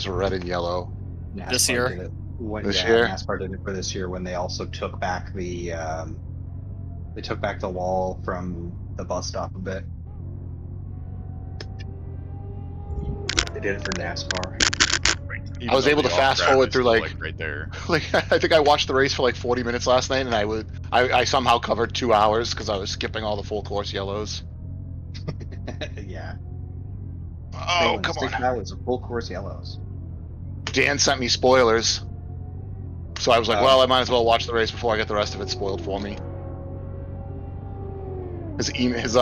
were red and yellow. NASCAR This year? did it. This year? NASCAR did it for this year when they also took back the wall from the bus stop a bit. They did it for NASCAR. I was able to fast forward through like right there. Like I think I watched the race for like 40 minutes last night, and I somehow covered 2 hours because I was skipping all the full course yellows. Yeah. Oh, come on. That was a full course yellows. Dan sent me spoilers, so I was like, well, I might as well watch the race before I get the rest of it spoiled for me. His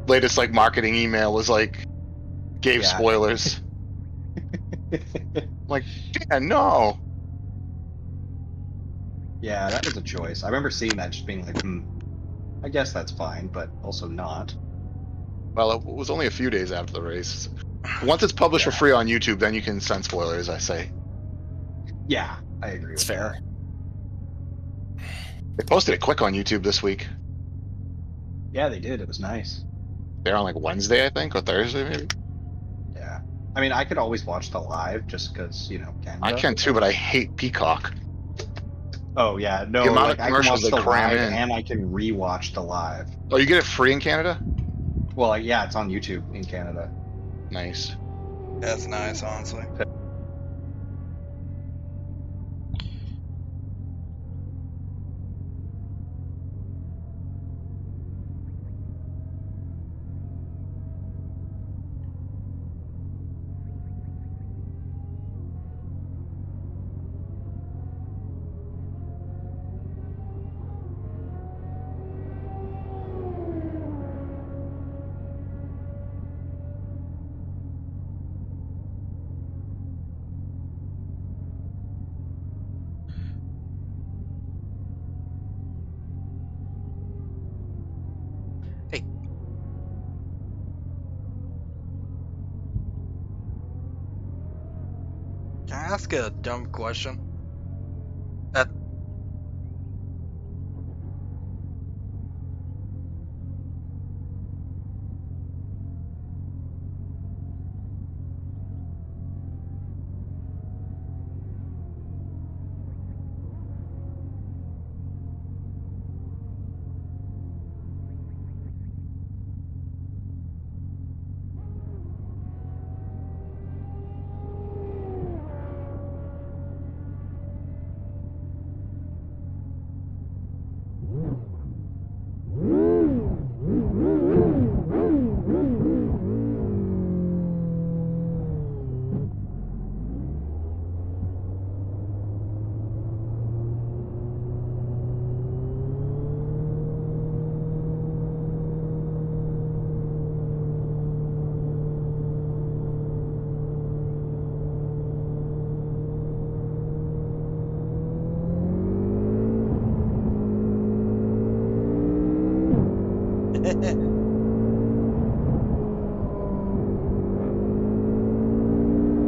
latest like marketing email was like, gave spoilers. Like, Dan, no. Yeah, that was a choice. I remember seeing that, just being like, I guess that's fine, but also not. Well, it was only a few days after the race. Once it's published for free on YouTube, then you can send spoilers, I say. Yeah, I agree. It's fair. They posted it quick on YouTube this week. Yeah, they did. It was nice. They're on like Wednesday, I think, or Thursday, maybe. Yeah. I mean, I could always watch the live just because, you know, Canada. I can too, but I hate Peacock. Oh, yeah. No, the amount like, of commercials I they can watch the cram live in. and I can rewatch the live. Oh, you get it free in Canada? Well, yeah, it's on YouTube in Canada. Nice. That's nice, honestly. Can I ask a dumb question?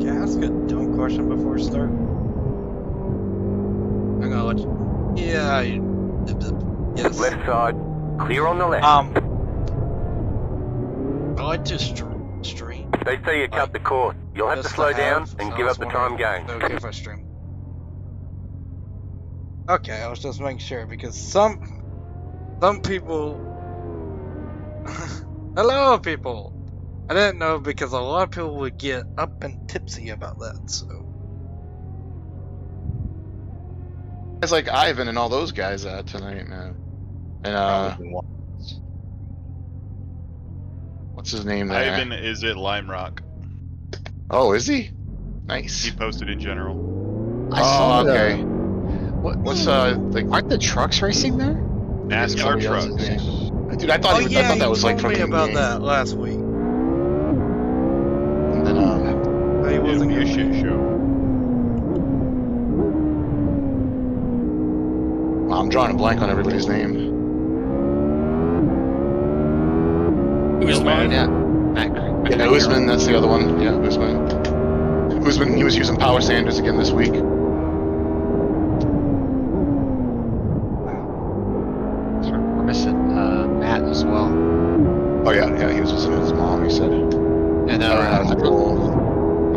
Can I ask a dumb question before we start? I'm gonna let you. Yeah. Yes. Left side, clear on the left. I like to stream. They say you cut the course. You'll have to Just slow down have, and I give was up the time wondering going. if it's okay if I stream. Okay, I was just making sure because some people. Hello, people. I didn't know because a lot of people would get up and tipsy about that. So. It's like Ivan and all those guys tonight, man. And what's his name there? Ivan is at Lime Rock. Oh, is he? Nice. He posted in general. I saw okay. the- What's like? Aren't the trucks racing there? NASCAR somebody trucks. else's name. Dude, I thought, Oh yeah, I thought that you was like told from me the about game. that last week. And then Oh, he It'll wasn't be a gonna shit win. show. I'm drawing a blank on everybody's name. Usman, yeah. Yeah, Usman, that's the other one. Yeah, Usman. Usman, he was using power sanders again this week. We're missing Matt as well. Oh yeah, he was visiting his mom, he said. And I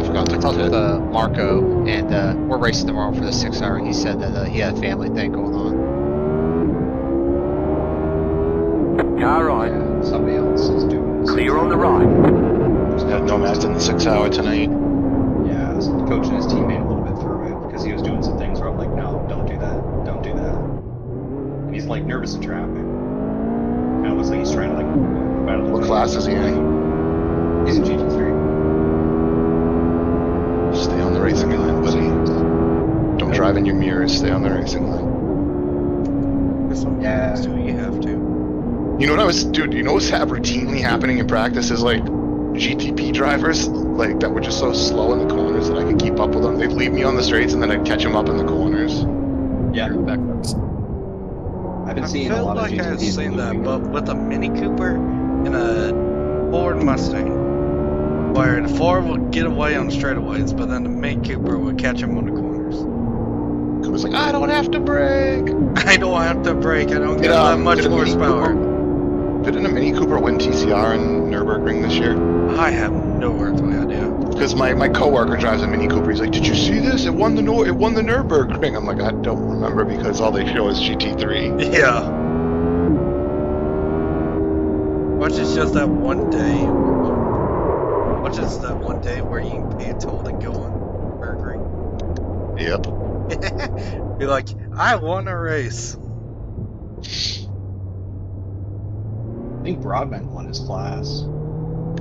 forgot to talked with Mark Marco, and we're racing tomorrow for the 6 hour. He said that he had a family thing going on. Car on. Yeah, somebody else is doing. Clear on the right. Yeah, Nomad's in the 6 hour tonight. Yeah, so the coach and his teammate a little bit through it because he was doing some things where I'm like, no, don't do that, don't do that. And he's like nervous in traffic. Kind of looks like he's trying to like move out of the What way. class is he in? He's in GT3. Stay on the racing line, buddy. Don't drive in your mirrors. Stay on the racing line. Yeah. So you have to. You know what dude, you know what's routinely happening in practice is like GTP drivers, like that were just so slow in the corners that I could keep up with them. They'd leave me on the straights and then I'd catch them up in the corners. Yeah. Backwards. I've been I seeing a feel lot like of GTPs. I've seen that, moving. but with a Mini Cooper and a Ford Mustang, where the Ford would get away on straightaways, but then the Mini Cooper would catch him on the corners. It was like, I don't have to brake. I don't have to brake. I don't get Yeah, that much did a Mini horsepower. Didn't a Mini Cooper win TCR in Nürburgring this year? I have no earthly idea. Because my coworker drives a Mini Cooper. He's like, did you see this? It won the Nürburgring. I'm like, I don't remember because all they show is GT3. Yeah. Which is just that one day. Which is that one day where you can pay a toll to go on Mercury. Yep. Be like, I won a race. I think Broadbent won his class. If I'm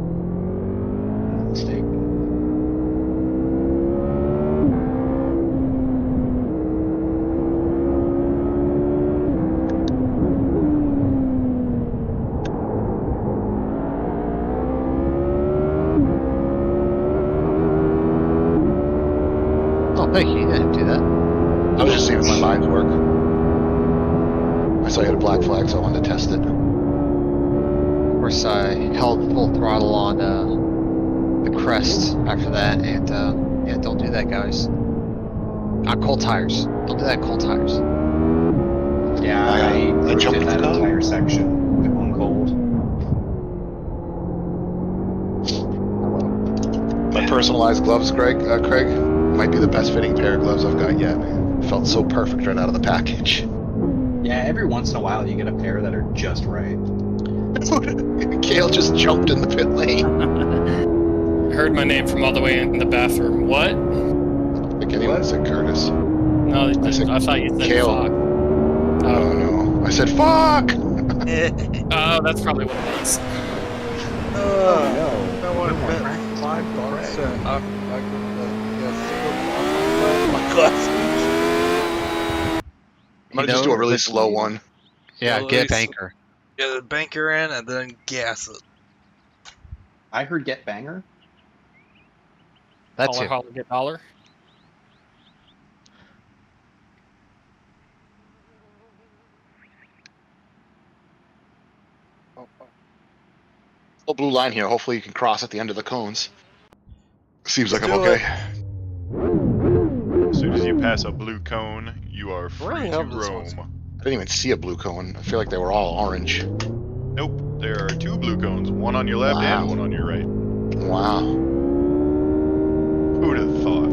not mistaken. Oh, thank you. You didn't do that. I was just seeing if my lines work. I saw you had a black flag, so I wanted to test it. Of course, I held full throttle on the crest after that, and yeah, don't do that, guys. On cold tires. Don't do that on cold tires. Yeah, I I jumped did that the gun. entire section with one cold. My personalized gloves, Craig, might be the best fitting pair of gloves I've got yet. Felt so perfect right out of the package. Yeah, every once in a while you get a pair that are just right. Kale just jumped in the pit lane. I heard my name from all the way in the bathroom. What? I don't think anyone said Curtis. No, I said I thought you said Kale. fuck. Oh no. I said fuck! Oh, that's probably what it was. I want to bet $5 that I get my class. I'm gonna just do a really slow one. Yeah, Well, get a it's- banker. Get the banker in and then gas it. I heard Get Banger. That's Holler, it. holler, get dollar. Little blue line here. Hopefully you can cross at the end of the cones. Seems like I'm Do okay. As soon as you pass a blue cone, you are free Really to hope this roam. one's- I didn't even see a blue cone. I feel like they were all orange. Nope, there are two blue cones, one on your left Wow. and one on your right. Wow. Who'd have thought?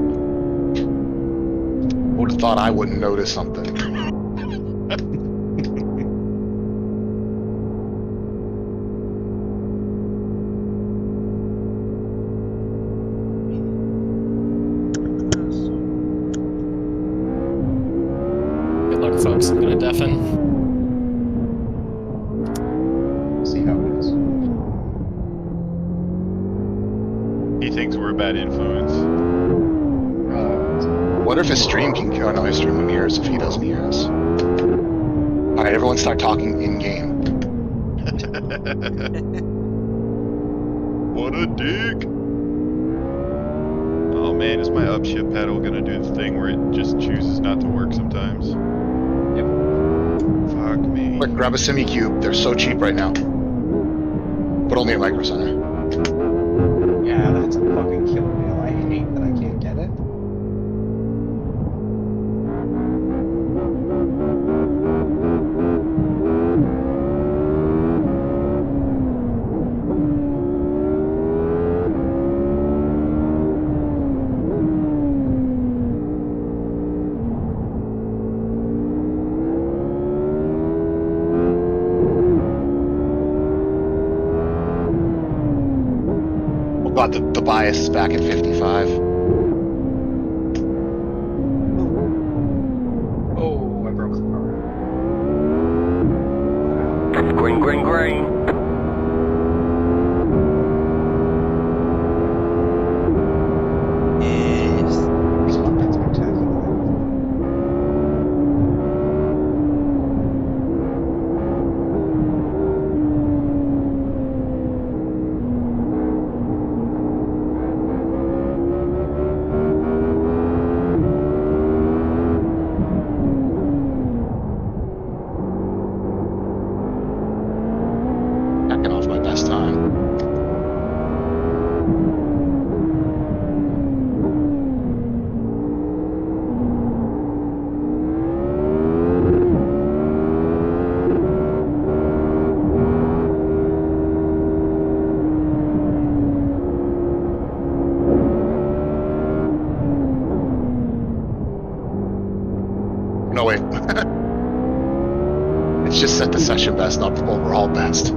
Would have thought I wouldn't notice something. Good luck, folks. I'm gonna deafen. See how it is. He thinks we're a bad influence. What if his stream can? Oh no, his stream wouldn't hear us if he doesn't hear us. All right, everyone, start talking in game. What a dick! Oh man, is my upshift pedal gonna do the thing where it just chooses not to work sometimes? Yep. Fuck me. Quick, grab a semi cube. They're so cheap right now, but only at Micro Center. Yeah, that's a fucking killer deal. I hate that I can't get it. the bias is back at 55. Oh, I broke the car. Green, green, green. Yes. There's something spectacular. Backing off my best time. No, wait. It's just set the session best, not the overall best.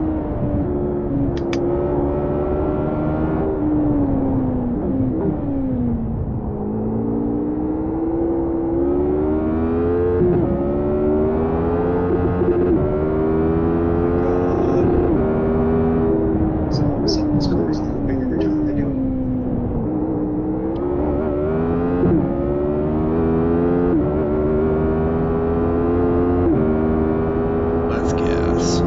So something's crazy looping every time they do it. Let's guess.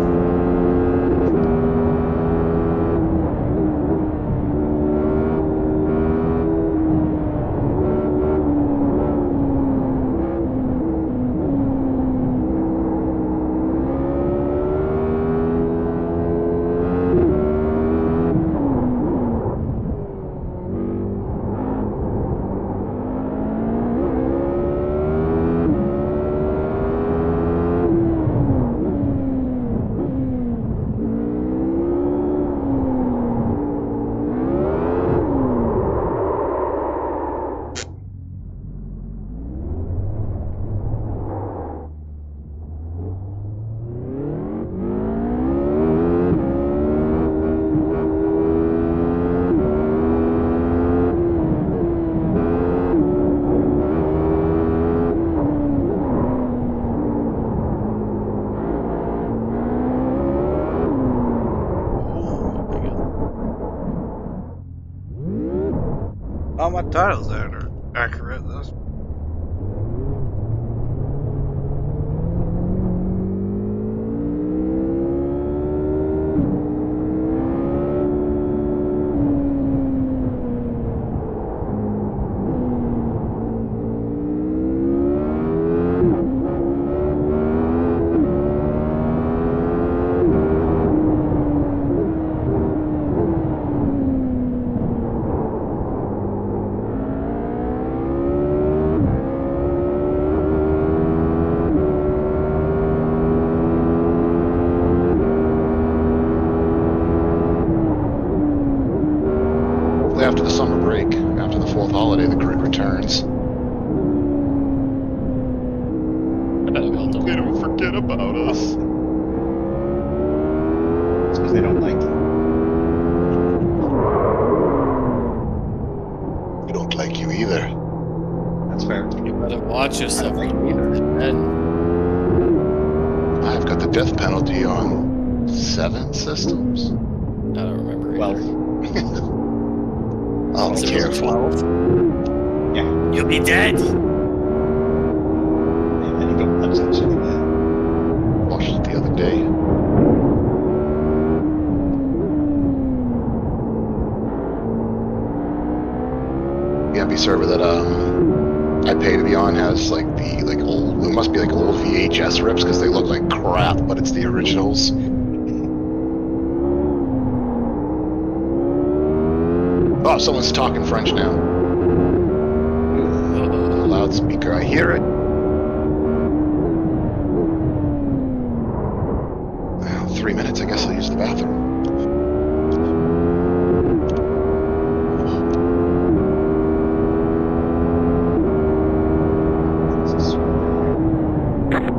All my titles there are accurate. That's Hopefully after the summer break, after the 4th holiday, the grid returns. They don't forget about us. It's because they don't like you. We don't like you either. That's fair. You better watch yourself. I don't like you either. And I've got the death penalty on 7 systems. I don't remember. Well, Oh, Is it careful. 12? yeah. You'll be dead. And then you go essentially that. Watched it the other day. The MP server that I pay to be on has like the old, it must be like old VHS rips because they look like crap, but it's the originals. Oh, someone's talking French now. The loudspeaker, I hear it. Well, 3 minutes, I guess I'll use the bathroom.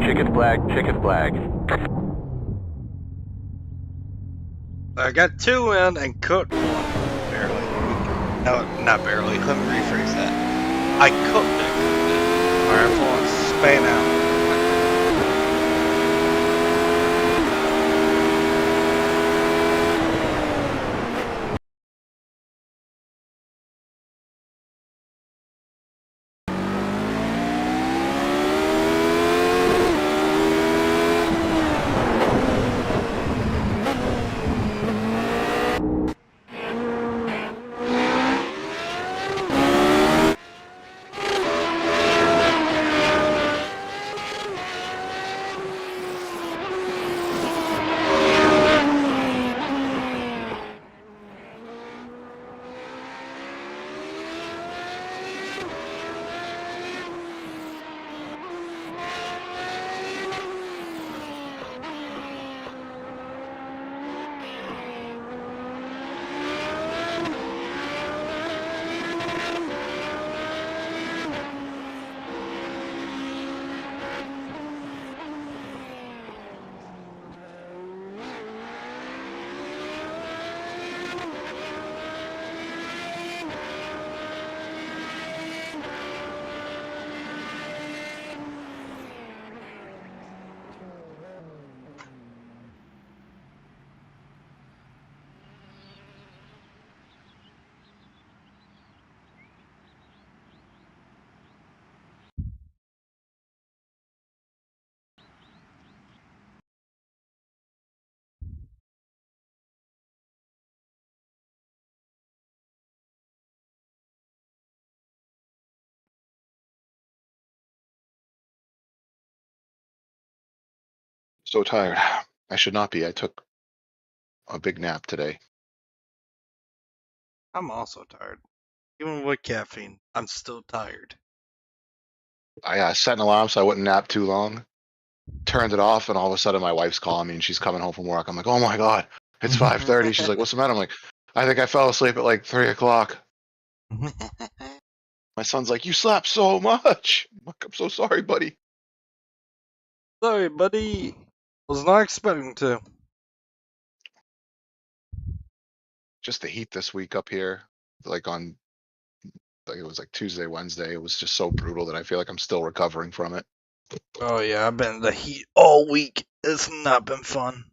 Chicken flag, chicken flag. I got 2 in and cooked 1, barely. No, not barely. Let me rephrase that. I cooked it. Alright, well, Spain out. So tired. I should not be. I took a big nap today. I'm also tired. Even with caffeine, I'm still tired. I set an alarm so I wouldn't nap too long. Turned it off, and all of a sudden my wife's calling me, and she's coming home from work. I'm like, oh my god, it's 5:30. She's like, what's the matter? I'm like, I think I fell asleep at like 3 o'clock. My son's like, you slept so much. I'm like, I'm so sorry, buddy. Sorry, buddy. Was not expecting to. Just the heat this week up here, like on, like it was like Tuesday, Wednesday. It was just so brutal that I feel like I'm still recovering from it. Oh yeah, I've been in the heat all week. It's not been fun.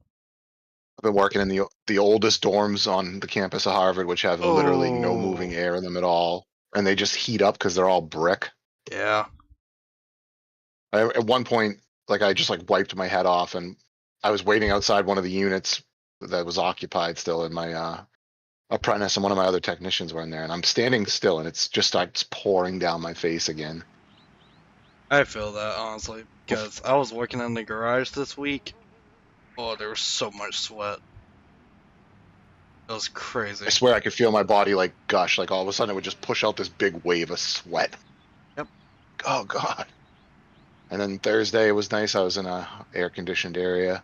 I've been working in the oldest dorms on the campus of Harvard, which have literally no moving air in them at all, and they just heat up because they're all brick. Yeah. At one point, like I just like wiped my head off, and I was waiting outside one of the units that was occupied still, and my apprentice and one of my other technicians were in there, and I'm standing still, and it's just starts pouring down my face again. I feel that, honestly, because I was working in the garage this week. Oh, there was so much sweat. It was crazy. I swear I could feel my body like gush, like all of a sudden it would just push out this big wave of sweat. Yep. Oh god. And then Thursday was nice. I was in a air conditioned area.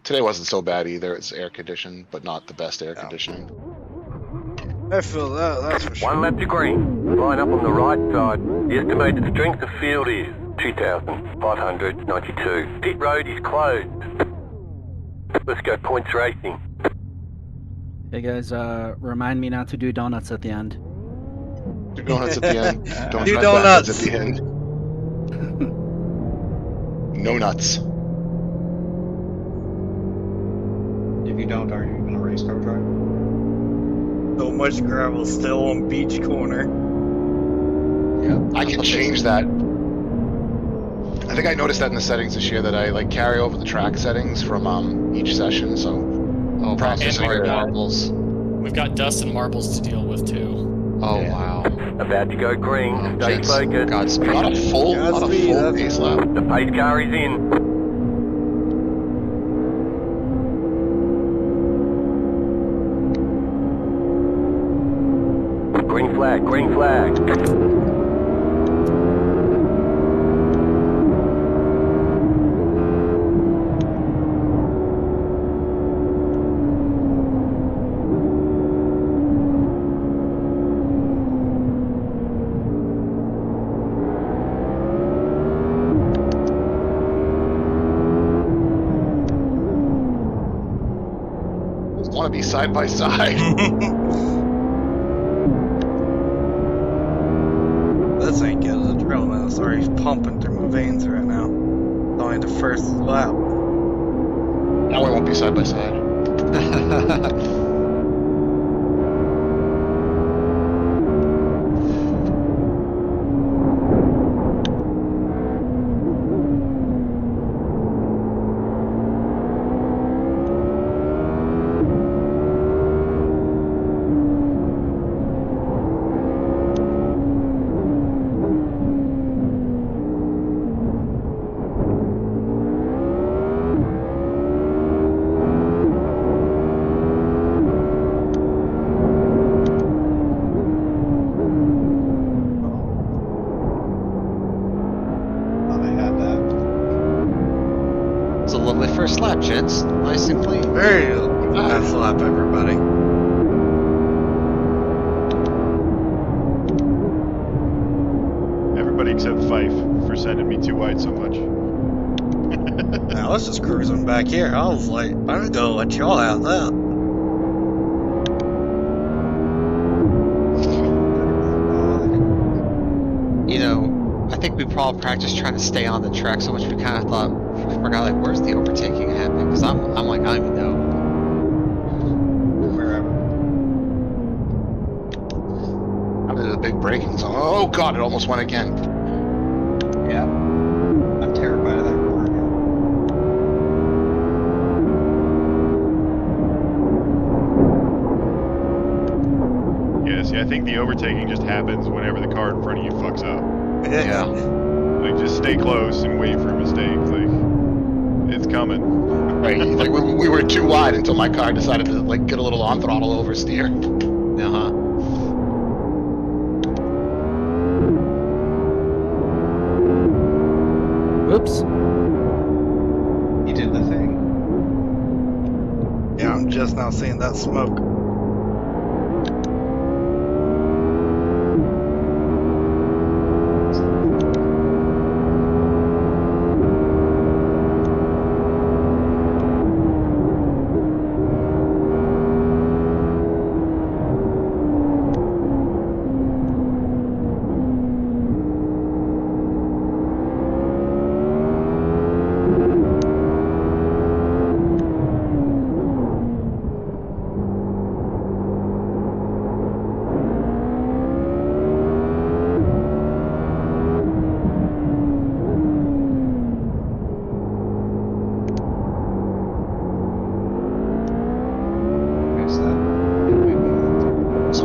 Today wasn't so bad either. It's air conditioned, but not the best air conditioning. I feel that, that's for sure. One lap to green. Line up on the right side. The estimated strength of field is 2,592. Pit road is closed. Let's go points racing. Hey guys, remind me not to do donuts at the end. Do donuts at the end. Don't Do drive donuts backwards at the end. No nuts. If you don't, are you going to race car drive? So much gravel still on beach corner. I can change that. I think I noticed that in the settings this year that I like carry over the track settings from each session. So practice and hard marbles. We've got dust and marbles to deal with too. Oh wow. About to go green. Stay Gents, focused. Godspeed. not a full pace lap. The pace car is in. Green flag, green flag. Want to be side by side. this ain't good. The adrenaline is already pumping through my veins right now. It's only the first lap. Now we won't be side by side. Lovely first lap, gents. Nice and clean. Very nice lap, everybody. Everybody except Fife for sending me too wide so much. Now I was just cruising back here. I was like, I'm gonna go let y'all have that. You know, I think we probably practiced trying to stay on the track so much we kind of thought, we forgot like, where's the overtaking happening? Because I'm like, I don't even know. Wherever. I'm in the big braking zone. Oh god, it almost went again. Yeah. I'm terrified of that corner. Yeah, see, I think the overtaking just happens whenever the car in front of you fucks up. Yeah. Like, just stay close and wait for a mistake. Like, it's coming. Right, like we were too wide until my car decided to like get a little on throttle oversteer. Uh-huh. Oops. You did the thing. Yeah, I'm just now seeing that smoke.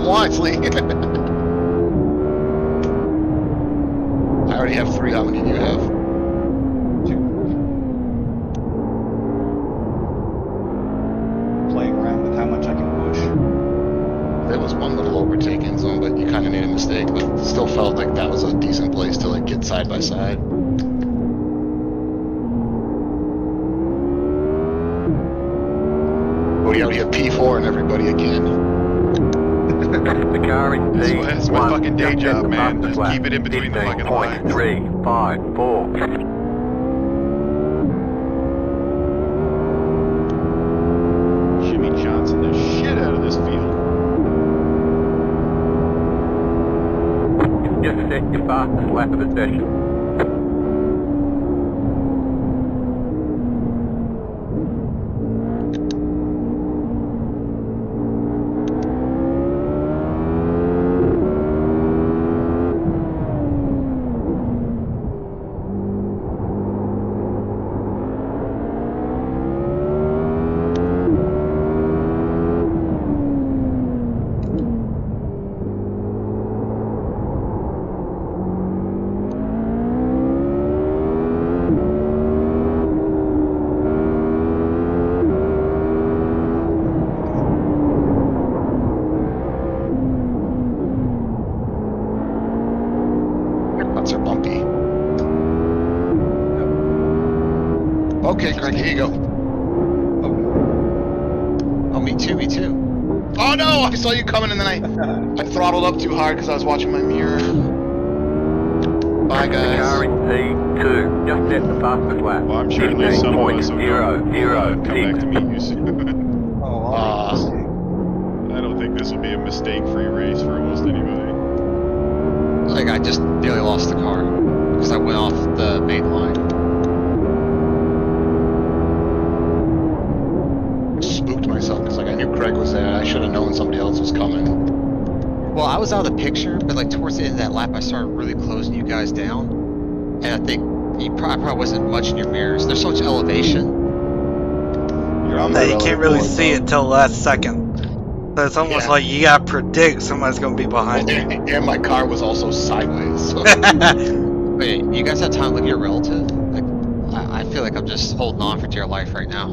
Wisely. I already have 3. How many do you have? 2. Playing around with how much I can push. There was one little overtaking zone, but you kind of made a mistake. But still felt like that was a decent place to like get side by side. We already have P4 and everybody again. The car in P1. That's my fucking day job, man. Just keep it in between the fucking lines. 15.354. Jimmy Johnson the shit out of this field. Just set your fastest lap of the session. Okay, Craig, here you go. Oh, me too, me too. Oh no, I saw you coming and then I throttled up too hard because I was watching my mirror. Bye, The car guys. in P2. Just set the fastest lap. Well, I'm sure at least some of us will come back to meet you soon. Oh, I'll make a mistake. I don't think this will be a mistake-free race for almost anybody. like I just nearly lost the car because I went off the main line. Spooked myself because like I knew Craig was there. I should have known somebody else was coming. Well, I was out of the picture, but like towards the end of that lap, I started really closing you guys down, and I think you probably wasn't much in your mirrors. There's so much elevation. You're on Hey, my you can't relative really board, see though. it till the last second. So it's almost like you gotta predict somebody's gonna be behind you. And my car was also sideways. So. Wait, you guys have time to look at your relative? Like, I feel like I'm just holding on for dear life right now.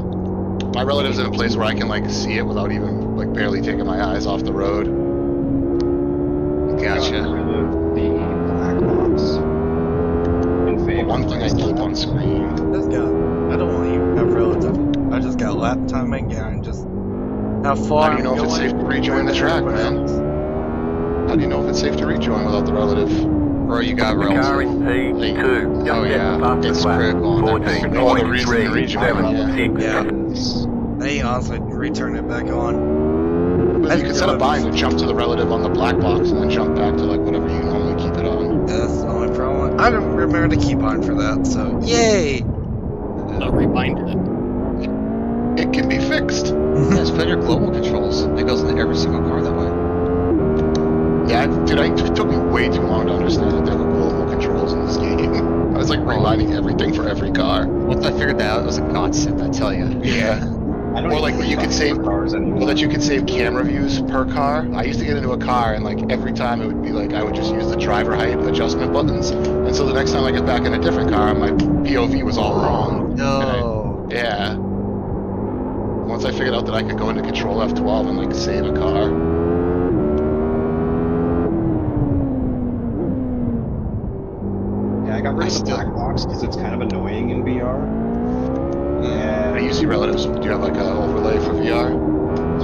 My relative's in a place where I can like see it without even like barely taking my eyes off the road. Gotcha. The black box. In favor One thing I of keep on screen. Just got, I don't want you to have relative. I just got lap time again and just how far. How do you know if it's safe to rejoin the track, man? How do you know if it's safe to rejoin without the relative? Bro, you got The car relative. in P2. Just Oh, get yeah. the fastest It's lap. critical on that thing. No other reason to rejoin, 14.376. Yeah. They honestly return it back on. But you can set a bind and jump to the relative on the black box and then jump back to like whatever you normally keep it on. That's the only problem. I don't remember to keep on for that, so yay! I reminded it. It can be fixed. Yeah, just put in your global controls. It goes into every single car that way. Yeah, dude, it took me way too long to understand that there were global controls in this game. I was like rewinding everything for every car. Once I figured that out, it was a godsend, I tell you. Yeah. I don't Or even like where you think could save, cars anymore. or that you could save camera views per car. I used to get into a car and like every time it would be like I would just use the driver height adjustment buttons, and so the next time I get back in a different car, my POV was all wrong. No. Yeah. Once I figured out that I could go into Control F12 and like save a car. Yeah, I got rid of the black box because it's kind of annoying in VR. I use your relatives. Do you have like an overlay for VR?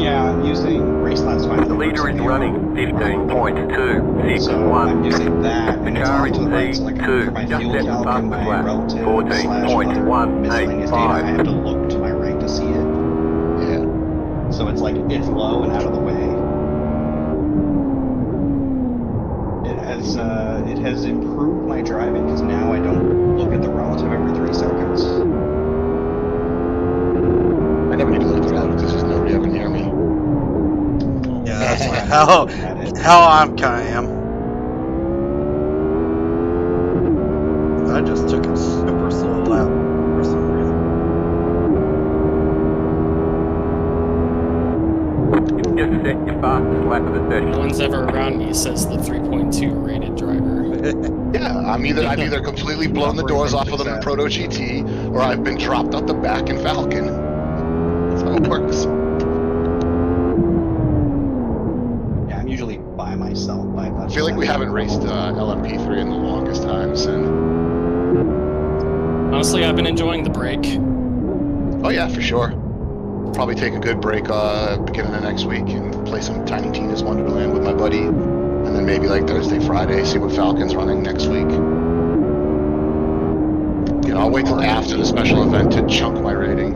Yeah, I'm using Race Last Final. The leader is running 15.261. So I'm using that, The and it's car on in to the right, so like for P2. my Just fuel get the calc and fastest my lap. relative / other miscellaneous data, I have to look to my right to see it. Yeah. So it's like, it's low and out of the way. It has improved my driving, because now I don't look at the relative every 3 seconds. I never need to look at the relative because there's nobody ever near me. Yeah, that's Yeah. how I'm kinda am. I just took a super slow lap for some reason. Just set your fastest lap of the No session. one's ever around me says the 3.2 rated driver. Yeah, I've either completely blown the doors off of them in Proto GT, or I've been dropped out the back in Falcon. That's how it works. Yeah, I'm usually by myself. I feel like we haven't raced LMP3 in the longest time, so. Honestly, I've been enjoying the break. Oh yeah, for sure. Probably take a good break beginning of next week and play some Tiny Tina's Wonderland with my buddy. And then maybe like Thursday, Friday, see what Falcon's running next week. You know, I'll wait till after the special event to chunk my rating.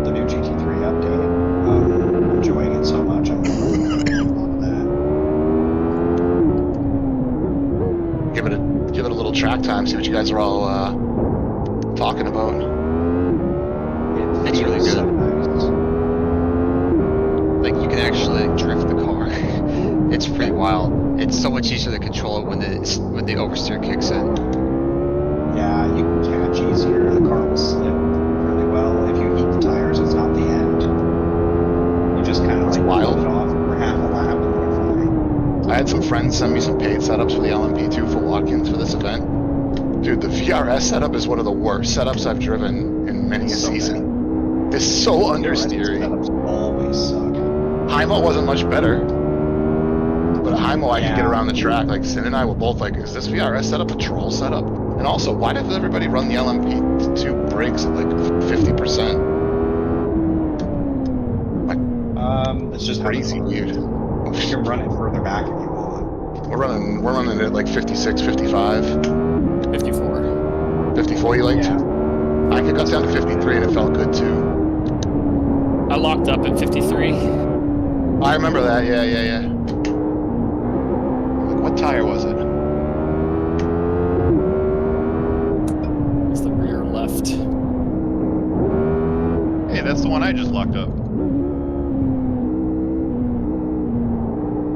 The new GT3 update. I'm enjoying it so much. I'm going to that. Give it a little track time, see what you guys are all talking about. It's really feels good. so nice. Like you can actually drift the car. It's pretty wild. It's so much easier to control it when the oversteer kicks in. Yeah, you can catch easier. The car will slip really well. If you heat the tires, it's not the end. You just kind of like wild. put it off for half a lap and then you're fine. I had some friends send me some paid setups for the LMP2 for walk-ins for this event. Dude, the VRS setup is one of the worst setups I've driven in many a So season. It's so understeery. Setups always suck. Heimo wasn't much better. But at Heimo, I could get Yeah. around the track. Like, Sin and I were both like, is this VRS setup a troll setup? And also, why does everybody run the LMP2 brakes at like 50%? It's just how Crazy, dude. You can run it further back if you want. We're running it at like 56, 55, 54. 54 you liked? Yeah. I got down to 53 and it felt good too. I locked up at 53. I remember that. Yeah. Like, what tire was it? It's the rear left. Hey, that's the one I just locked up.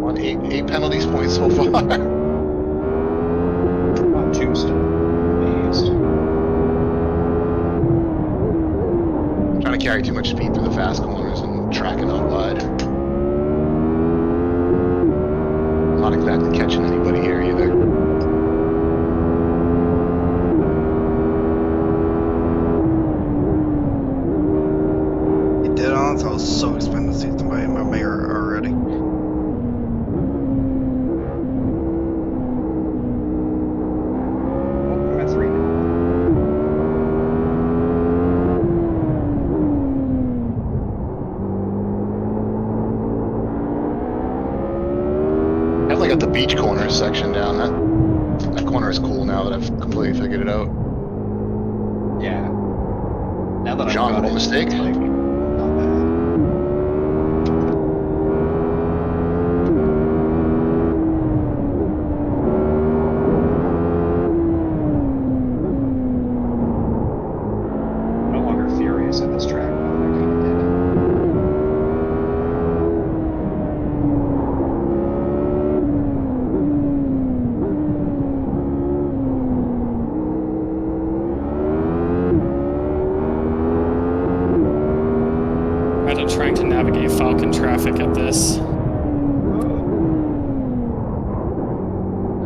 On eight penalties points so far. About 2 still. Amazed. Trying to carry too much speed through the fast corners and tracking out wide. Not exactly catching anybody here either. It did on, so I was so expecting to see somebody in my mirror already. Oh, I'm at 3 now. Definitely got the beach corner section down. That corner is cool now that I've completely figured it out. Yeah. Now that John, I've got no it, mistake? it's like, not bad. I'm no longer furious at this track now that I kind of did it. Imagine trying to navigate Falcon traffic at this. Oh.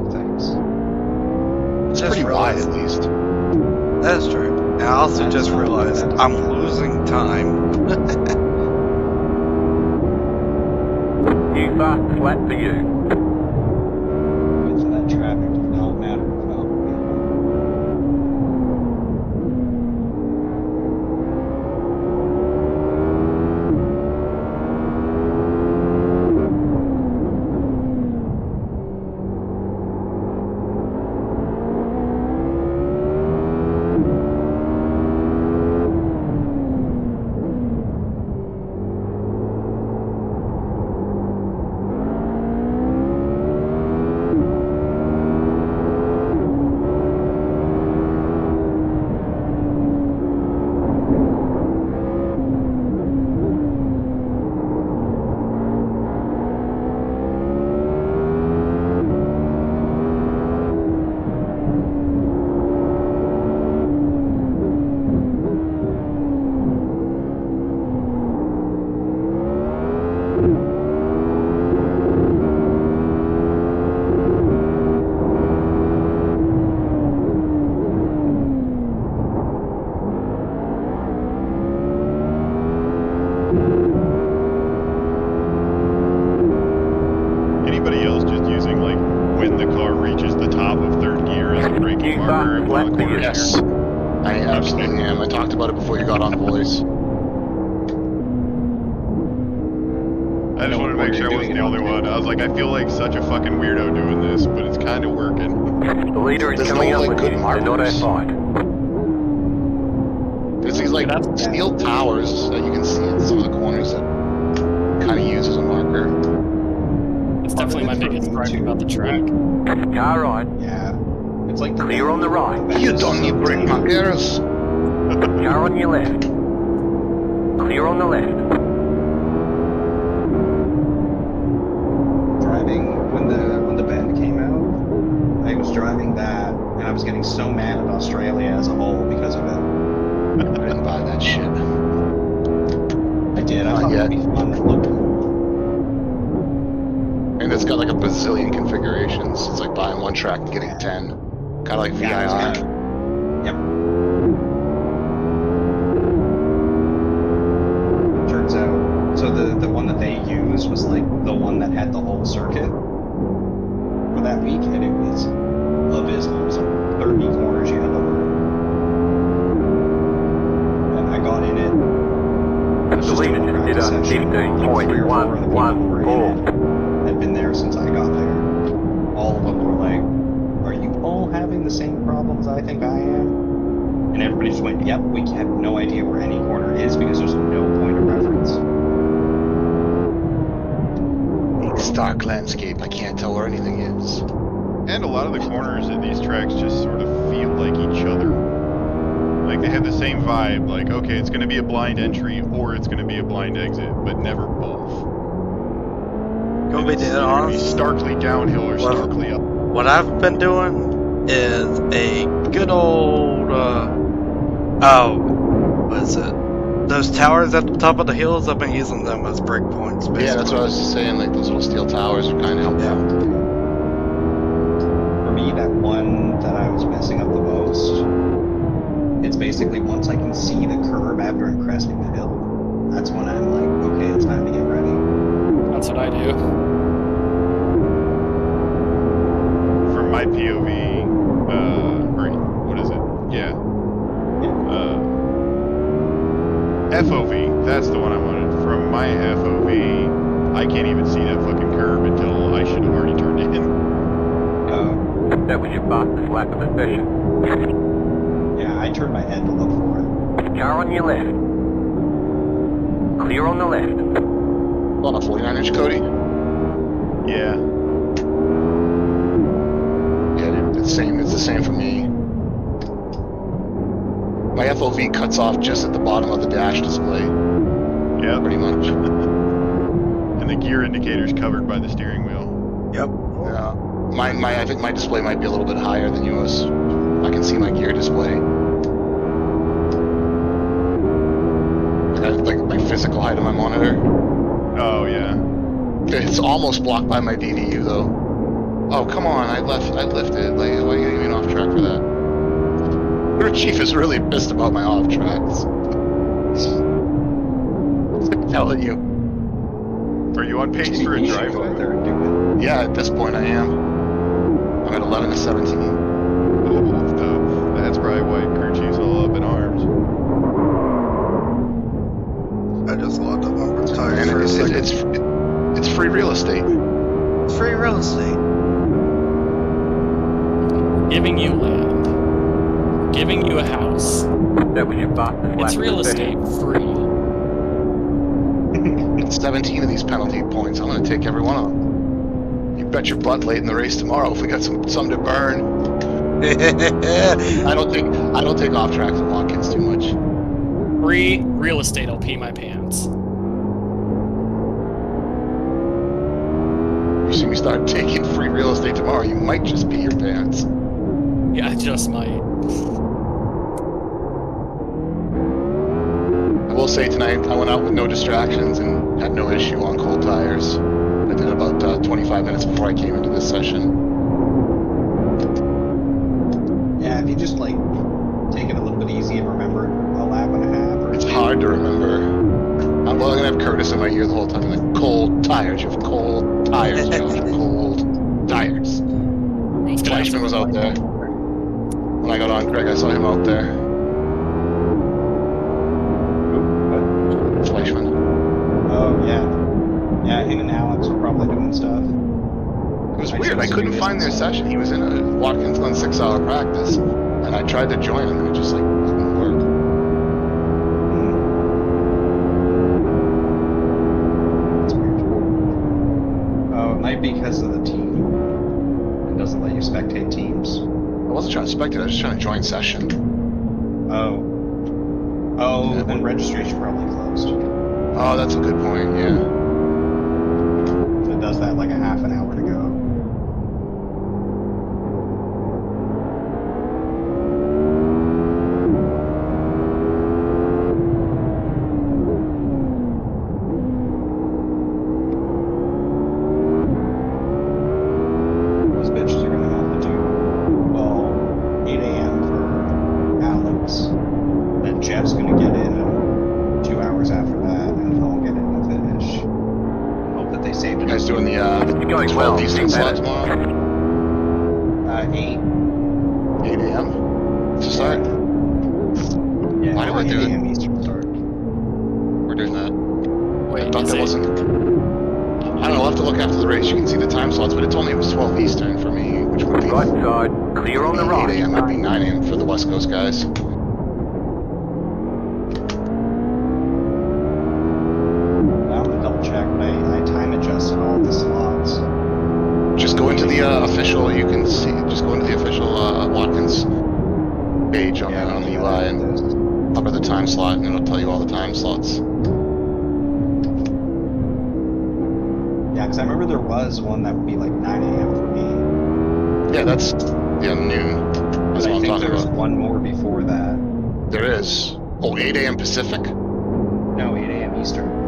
No thanks. It's Just pretty wide realized- at least. That's true. And I also That's just not- realized that's I'm not- losing time. New fast flat for you. Width of that traffic does not matter about me. Anybody else just using like when the car reaches the top of third gear as a braking marker in one of the corners Yes. here? I absolutely am. I talked about it before you got on voice. I just wanted to make sure I wasn't the only one. I was like, I feel like such a fucking weirdo doing this, but it's kind of working. The leader is There's coming no, up like, with good you. They're not our markers. fight. There's these like steel towers that you can see in some of the corners that kind of use as a marker. It's definitely my biggest gripe about the track. Car right. Yeah. It's like the Clear on the right. You don't need brake markers. Car on your left. Clear on the left. Driving when the bend came out, I was driving that and I was getting so mad at Australia as a whole because of it. I didn't buy that shit. I did. I Not thought yet. it'd be fun. It looked cool. And it's got like a bazillion configurations. It's like buying one track and getting 10. Kind of like Yeah, it's VIR. kinda- Yep. Turns out, so the one that they used was like the one that had the whole circuit for that week, and it was abysmal. It was like 30 corners you had to learn. And I got in it. I was The just leader doing a just did practice a session. Like 3 or 4 of the people who were in 15.114. it had been there since I got there. All of them were like, "Are you all having the same problems I think I am?" And everybody just went, "Yep, we have no idea where any corner is because there's no point of reference." dark landscape. I can't tell where anything is. And a lot of the corners in these tracks just sort of feel like each other. Like they have the same vibe, like, okay, it's going to be a blind entry or it's going to be a blind exit, but never both. Gonna be dead Be honest. starkly downhill or Well, starkly up. What I've been doing is a good old, what is it? Those towers at the top of the hills, I've been using them as breakpoints, basically. Yeah, that's what I was saying. Like those little steel towers are kind of helpful. For me, that one that I was messing up the most, it's basically once I can see the curve after I'm cresting the hill, that's when I'm like, okay, it's time to get ready. That's what I do. From my POV, or what is it? Yeah. FOV, that's the one I wanted. From my FOV, I can't even see that fucking curve until I should have already turned in. That was your fastest lap of the session. Yeah, I turned my head to look for it. Car on your left. Clear on the left. On a 49-inch, Cody? Yeah. Yeah, it's the same for me. My FOV cuts off just at the bottom of the dash display, Yeah. pretty much. And the gear indicator's covered by the steering wheel. Yep. Yeah. I think my display might be a little bit higher than yours. I can see my gear display. Like my physical height on my monitor. Oh, yeah. It's almost blocked by my DDU though. Oh, come on, I lifted. Like, why are you getting off track for that? Your chief is really pissed about my off tracks. I'm telling you. Are you on pace for a You should drive? go out there and do it. Yeah, at this point I am. I'm at 11 to 17. Oh, that's probably why crew chief's all up in arms. I just logged up on retire And for a second. it's free real estate. It's free real estate. Giving you land. Giving you a house. That was your fastest lap It's of real the session. estate free. 17 of these penalty points. I'm gonna take every one of them. You bet your butt late in the race tomorrow if we got some to burn. I don't take off tracks and walk-ins too much. Free real estate, I'll pee my pants. You see me start taking free real estate tomorrow, you might just pee your pants. Yeah, I just might. I will say tonight, I went out with no distractions and had no issue on cold tires. I did about 25 minutes before I came into this session. Yeah, if you just like take it a little bit easy and remember a lap and a half. Or It's hard to remember. I'm gonna have Curtis in my ear the whole time. Like, cold tires, you have cold tires, Josh, cold tires. Fleischman was out there. When I got on Greg, I saw him out there. Fleischman. Oh yeah, yeah. Him and Alex were probably doing stuff. It was weird. I couldn't find their session. He was in a Watkins Glen 6-hour practice, and I tried to join him, and it just like didn't work. That's weird. Oh, it might be because of the team. It doesn't let you spectate teams. I wasn't trying to spectate. I was just trying to join session. Oh. Oh, Yeah. then registration probably closed. Oh, that's a good point. Yeah. So it does that like a half an hour to go. These bitches are gonna have to do, well, 8 a.m. for Alex. Then Jeff's gonna get in 2 hours after that, and I'll get in and finish. Hope that they save You it. guys doing the You're going 12 well. Eastern slot tomorrow? 8. 8 a.m. to start. Yeah, Why do I do 8 it? a.m. Eastern start. We're doing that. I Wait, thought is that it- wasn't. I don't know. I'll have to look after the race. You can see the time slots, but it told me it was 12 Eastern for me, which would be Right side. Clear on the 8 right. a.m. That'd be 9 a.m. for the West Coast guys. I'm gonna double check, but I time adjusted all the slots Just go into the official. You can see. Just go into the official Watkins page on the UI and cover the time slot, and it'll tell you all the time slots. Yeah, because I remember there was one that would be like 9 a.m. for me. Yeah, that's noon. That's But what I I'm think talking there's about. one more before that. There is. Oh, 8 a.m. Pacific. No, 8 a.m. Eastern.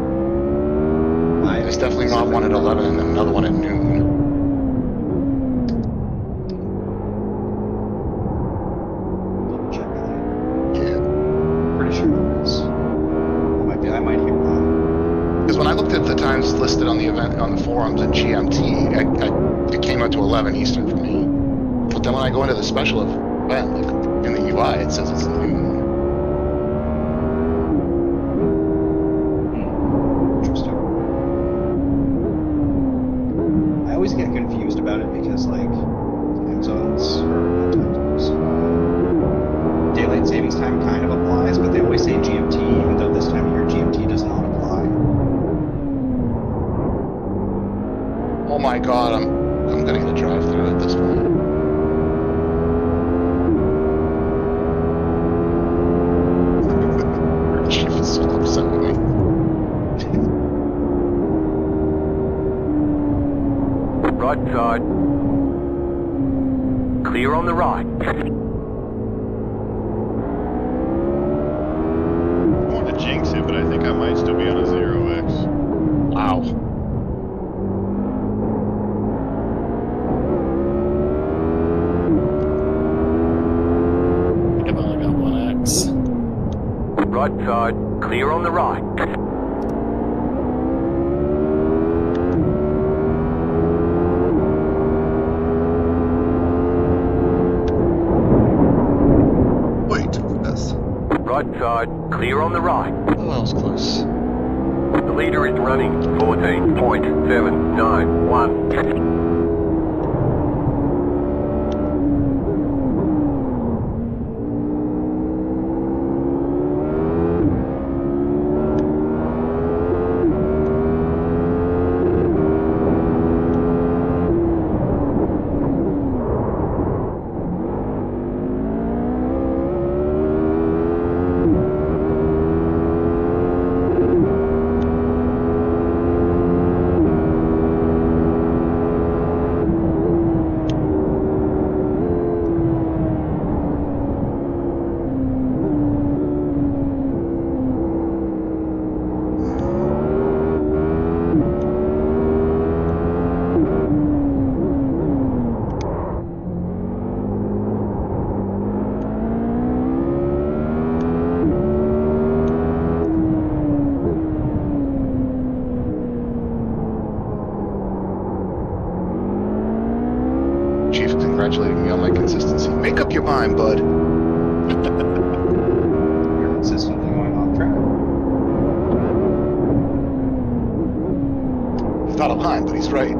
There's definitely not one at 11 and then another one at noon. Double check that. Yeah. Pretty sure there is. I might hear wrong. Because when I looked at the times listed on the event on the forums in GMT, it came out to 11 Eastern for me. But then when I go into the special event, like in the UI, it says it's noon. Interesting. I always get confused about it because, like, time zones, or not time zones, daylight savings time kind of applies, but they always say GMT, even though this time of year GMT does not apply. Oh my god, I'm gonna get a drive through at this point. Chief is so upset with me. Right side. Clear on the right. I want to jinx it, but I think I might still be on a 0x. Wow. I think I've only got 1x. Right side. Clear on the right. Way too fast. Right side. Clear on the right. Oh, that was close. The leader is running 14.791. Chief congratulating me on my consistency. Make up your mind, bud. You're consistently going off track. He's not a line, but he's right.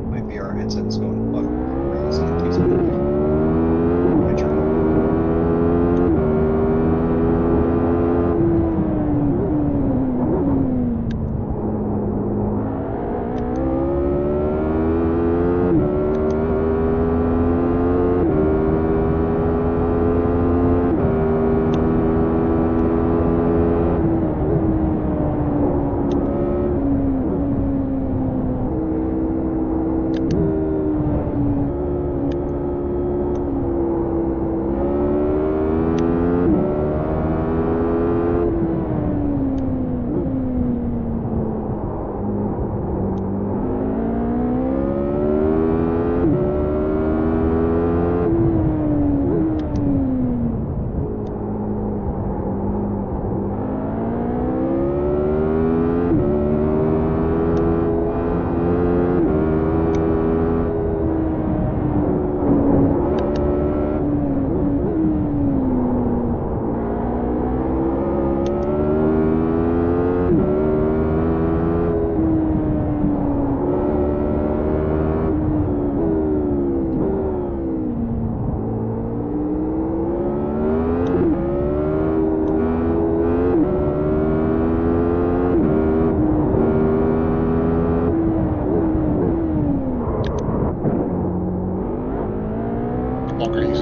My VR headset is going fucking crazy. It keeps me my journal.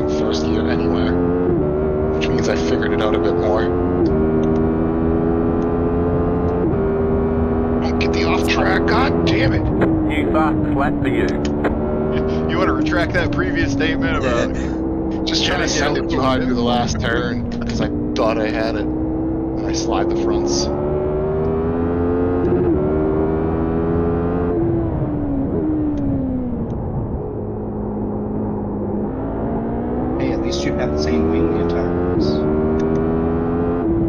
racing first year anywhere, which means I figured it out a bit more. Don't get the off track, god damn it! New fastest lap for you. You want to retract that previous statement about? Just trying to send it too hard through the last turn because I thought I had it. And I slide the fronts. Hey, at least you have the same wing the entire race.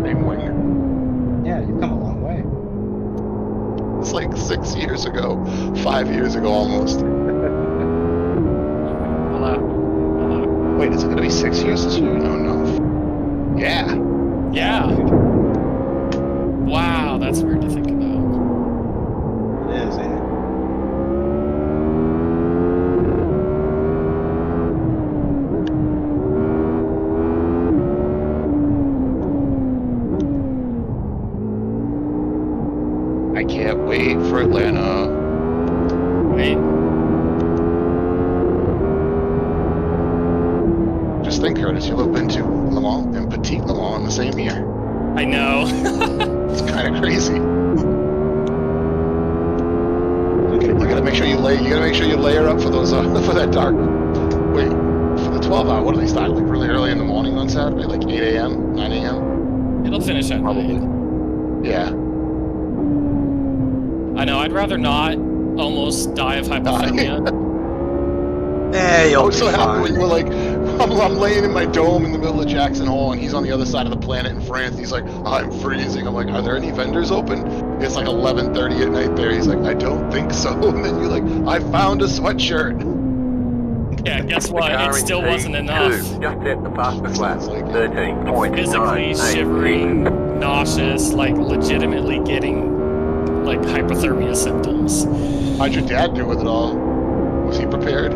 Same wing. Yeah, you've come a long way. It's like 6 years ago, 5 years ago almost. Wait, is it gonna be 6 years this year? No. Yeah. Yeah. Wow, that's weird to think about. It is, ain't it? I can't wait for Atlanta. Wait. Just think, Curtis, you'll have been to Le Mans and Petit Le Mans in the same year. I know. It's kind of crazy. You gotta make sure you layer up for those for that dark. Wait, for the 12-hour. What do they start like really early in the morning on Saturday, like 8 a.m., 9 a.m.? It'll finish at Probably. 9. Yeah. I know, I'd rather not almost die of hypothermia. Hey, I you'll was be so happy fine. when you were like, I'm laying in my dome in the middle of Jackson Hole, and he's on the other side of the planet in France. He's like, I'm freezing. I'm like, are there any vendors open? It's like 11:30 at night there. He's like, I don't think so. And then you're like, I found a sweatshirt. Yeah, guess what? Car It in still wasn't enough. P2, just set the fastest lap. Sounds like it. 13.9. Physically shivering, nauseous, like legitimately getting like hypothermia symptoms. How'd your dad do with it all? Was he prepared?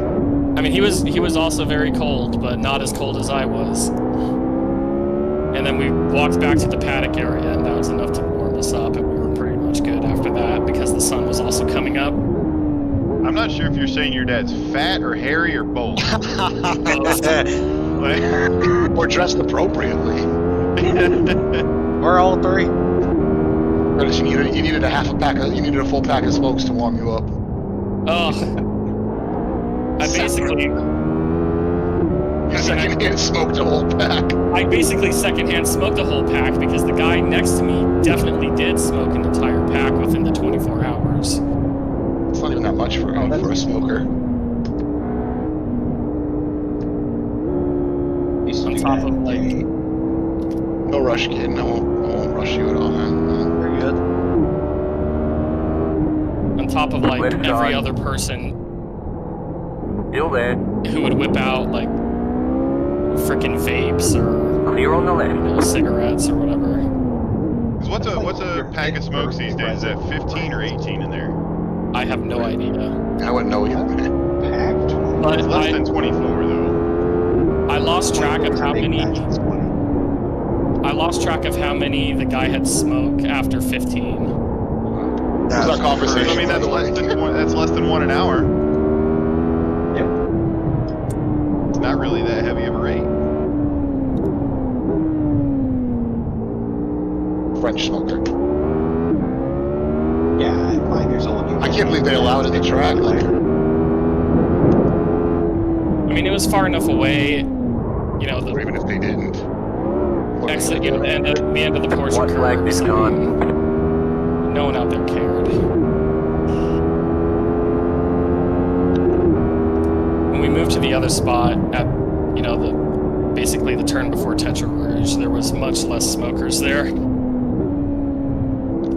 I mean, he was also very cold, but not as cold as I was. And then we walked back to the paddock area, and that was enough to warm us up, and we were pretty much good after that because the sun was also coming up. I'm not sure if you're saying your dad's fat or hairy or both. Like, Or dressed appropriately? We're all three. Curtis, you needed a full pack of smokes to warm you up. Oh, I basically You secondhand smoked a whole pack. secondhand smoked a whole pack because the guy next to me definitely did smoke an entire pack within the 24 hours. It's not even that much for a smoker. On top of like, No rush, kid. I won't rush you at all, man. We're good. on top of like Left every side. other person Still there. who would whip out like freaking vapes or Clear on the left. cigarettes or whatever. 'cause what's a pack of smokes these days? Is that 15 or 18 in there? I have no idea. I wouldn't know either, man. Packed. But It's less than 24 though. I lost track of how many. It's 20. I lost track of how many the guy had smoked after 15. Who's our conversation? I mean, by that's the way? that's less than one an hour. Yep. It's not really that heavy of a rate. French smoker. Yeah, at 5 years old. I can't believe they allowed it to track. Like, I mean, it was far enough away, you know, or the even if they didn't. What are exit, they you know, gonna do? the end of the portion White flag curve. this so, time. no one out there cared. When we moved to the other spot at, you know, basically the turn before Tetra Rouge, there was much less smokers there.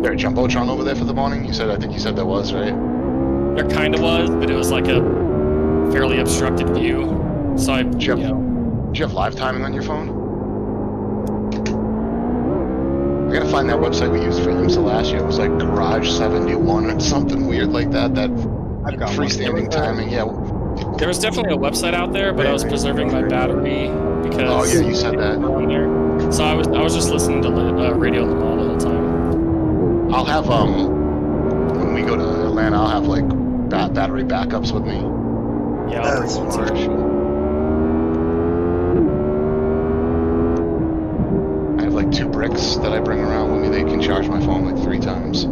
There a jumbotron over there for the morning? I think you said there was, right? There kind of was, but it was like a fairly obstructed view. So I, Did you you have, know, did you have live timing on your phone? I gotta find that website we used for IMSA last year. It was like Garage 71 or something weird like that. That I've got freestanding timing. Yeah. there was definitely a website out there, but I was preserving my battery because. Oh yeah, you said that. on there. So I was just listening to Radio Le Mans the whole time. I'll have when we go to Atlanta, I'll have like battery backups with me. Yeah, I'll That's bring one smart. too. bricks that I bring around with me. They can charge my phone like 3 times.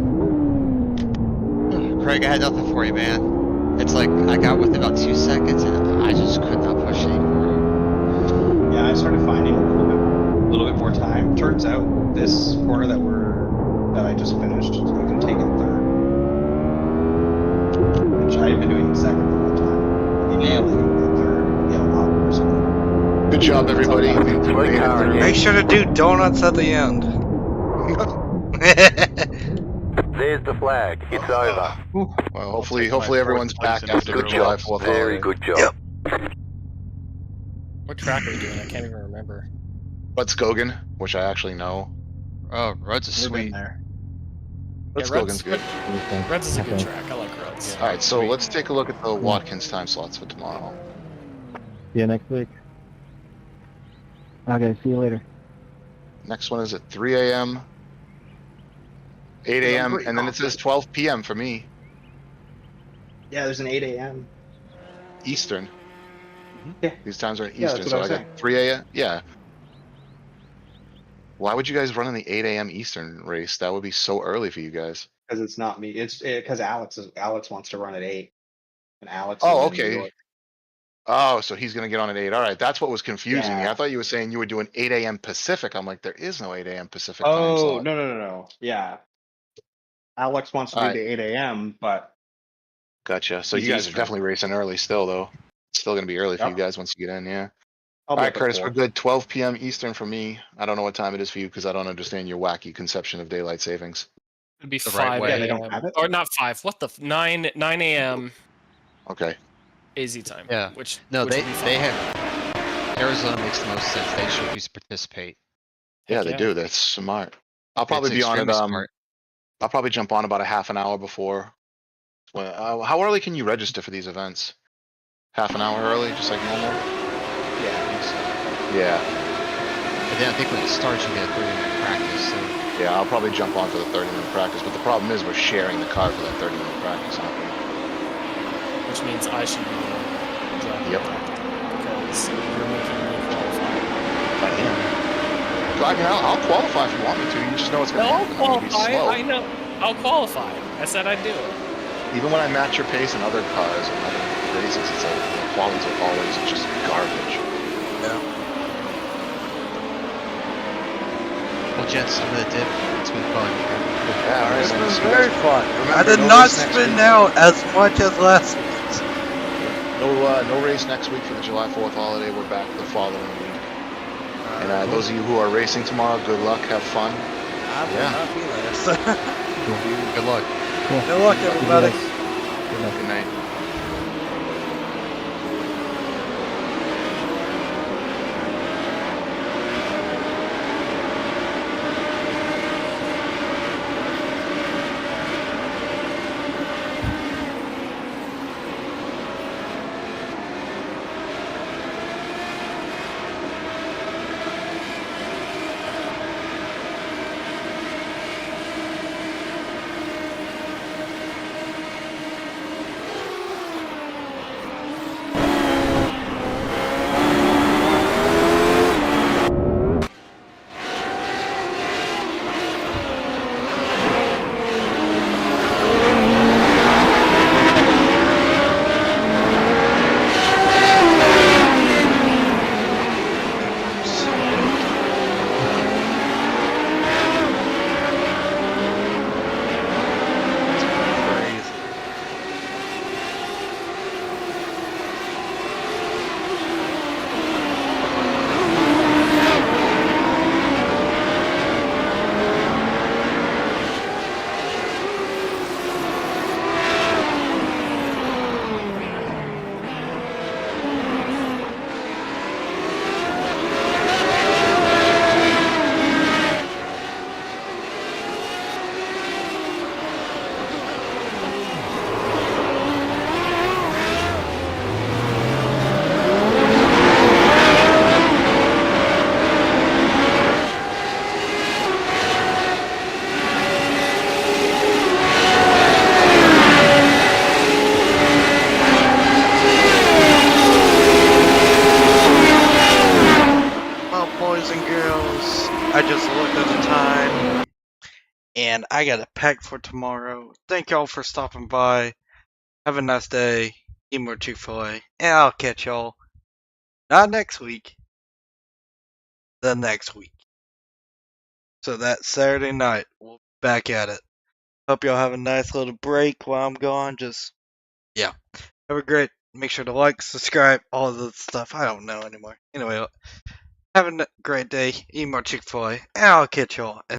Craig, I had nothing for you, man. It's like I got within about 2 seconds and I just could not push anymore. Yeah, I started finding a little bit more time. Turns out this corner that I just finished, you can take it third. Which I've been doing second the whole time. If you nail it, you can go third. You get a lot more speed. Good job, everybody. Sweet car Make again. sure to do donuts at the end. There's the flag. It's over. Well, hopefully take my everyone's fourth place back in after the Good July job. 4th Very holiday. good job. What track are we doing? I can't even remember. But Skogan, which I actually know. Oh, roads are Never been sweet. there. But Yeah, Skogan's good. Reds is a good track. I like Reds. All right, so Sweet. let's take a look at the Watkins time slots for tomorrow. See you next week. Okay, see you later. Next one is at 3 a.m., 8 a.m., and then it says 12 p.m. for me, Yeah, there's an 8 a.m. Eastern. Yeah. These times are Yeah, Eastern, that's so what I I was got 3 a.m. Yeah. Why would you guys run in the 8 a.m. Eastern race? That would be so early for you guys. Because it's not me. It's because Alex wants to run at 8. And Alex Oh, is in New okay. York. Oh, so he's gonna get on at 8. All right, that's what was confusing me. Yeah. I thought you were saying you were doing 8 a.m. Pacific. I'm like, there is no 8 a.m. Pacific time Oh, slot. no. Yeah. Alex wants to do Alright. the 8 a.m., but Gotcha. So He's you guys are Eastern. definitely racing early still, though. It's still gonna be early for you Yep. guys once you get in, yeah. I'll All be right, up at Curtis, 4. we're good. 12 p.m. Eastern for me. I don't know what time it is for you because I don't understand your wacky conception of daylight savings. It'd be The right 5 way. Yeah, they don't a.m. have it? Or not 5. What the? 9 a.m. Okay. AZ time. Yeah. Which No, which they would be they fine. have Arizona makes the most sense. They should just participate. Yeah, Heck they yeah. do. That's smart. I'll probably It's be on it. extremely smart. I'll probably jump on about a half an hour before. How early can you register for these events? Half an hour early, just like normal? Yeah, I think so. Yeah. But then I think when it starts, you get a 30-minute practice. So Yeah, I'll probably jump on for the 30-minute practice, but the problem is we're sharing the car for that 30-minute practice, aren't we? Which means I should be driving Yep. because you're making me qualify. I am. So I mean, I'll qualify if you want me to. You just know it's going to No, I'll happen. I'm going to be qualify. slow. I know. I'll qualify. I said I'd do it. Even when I match your pace in other cars and other races, it's like the qualities are always just garbage. well, gents, I'm gonna dip. It's been fun. Yeah, all right. It's so been just- very fun. remember, I did no not race next spin week. out as much as last week. No race next week for the July 4th holiday. We're back the following week. And those of you who are racing tomorrow, good luck. Have fun. I will Yeah. not be there. Good luck. Cool. Good luck, everybody. Good luck. Good night. boys and girls, I just looked at the time, and I got a pack for tomorrow. Thank y'all for stopping by. Have a nice day. Eat more Chick-fil-A. And I'll catch y'all, not next week, the next week. So that Saturday night, we'll be back at it. Hope y'all have a nice little break while I'm gone. Just, yeah. Have a great, make sure to like, subscribe, all of that stuff. I don't know anymore. Anyway, have a great day. Eat more Chick-fil-A. And I'll catch y'all.